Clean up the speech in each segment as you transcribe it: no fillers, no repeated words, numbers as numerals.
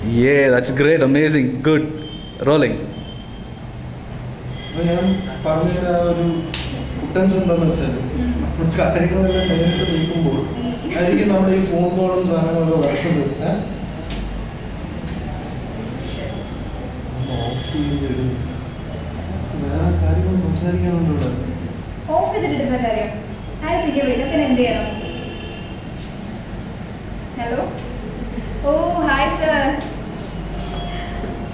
Yeah, that's great, amazing, good. Rolling. ഞാൻ പറഞ്ഞ ഒരു കുട്ടൻസ് എന്താന്ന് വെച്ചാൽ കാര്യങ്ങളെല്ലാം നേരിട്ട് നിൽക്കുമ്പോൾ ആയിരിക്കും നമ്മുടെ ഈ ഫോൺ കോളും സാധനങ്ങളൊക്കെ വരുന്നത്. ഓഫ് ചെയ്ത് വേറെ കാര്യങ്ങൾ സംസാരിക്കാനുണ്ടോ? ഓഫ് ചെയ്തിട്ട് കാര്യം ആയിരിക്കും വിളിക്കാൻ എന്ത് ചെയ്യണം? Hello, oh hi sir,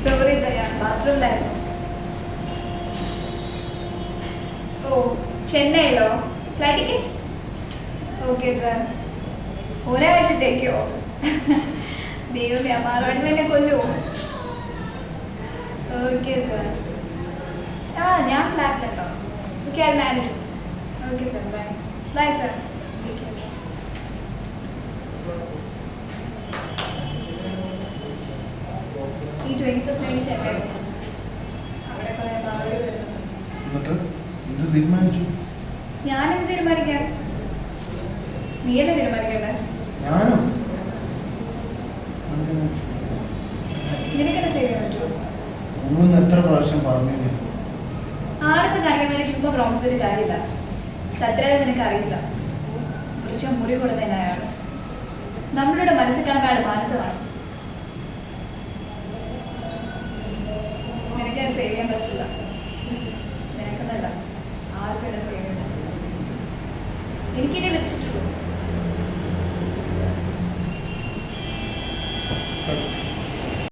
sorry sir, ഞാൻ ബാത്റൂമിലായിരുന്നു. ഓ ചെന്നൈയിലോ? Flight ticket? Okay sir. ഒരാഴ്ചത്തേക്കോ? ദൈവമേ, അമ്മാരോട് തന്നെ കൊല്ലുമോ? Okay sir. ആ ഞാൻ ഫ്ലാറ്റിലുണ്ടോ? Okay, I manage. Okay sir, bye. Bye sir. ഈ 21st വേണ്ടി ചെന്നൈ അവിടെ കുറെ ആളുകൾ വരുന്നുണ്ട്. എന്നിട്ട് ഇത് തീരുമാനിച്ചു? ഞാനെന്ത് തീരുമാനിക്കാൻ? നീയല്ലേ തീരുമാനിക്കണ്ടേ? ഞാനോ? നിനക്കെന്നെ സേവ് ചെയ്യാൻ പറ്റുമോ? മൂന്ന് എത്ര പ്രാവശ്യം പറഞ്ഞു? ആളൊക്കെ കാണിക്കാൻ വേണ്ടി ചുമ്മാ പ്രോമിസ് ചെയ്ത കാര്യമില്ല. സത്യം നിനക്ക് അറിയില്ല. വിളിച്ച മുറി കൊടുത്തന്നെ അയാൾ. നമ്മളുടെ മനസ്സിൽ കാണുമ്പോൾ അയാൾ മാനത്ത് കാണും. നിനക്ക് സേവ് ചെയ്യാൻ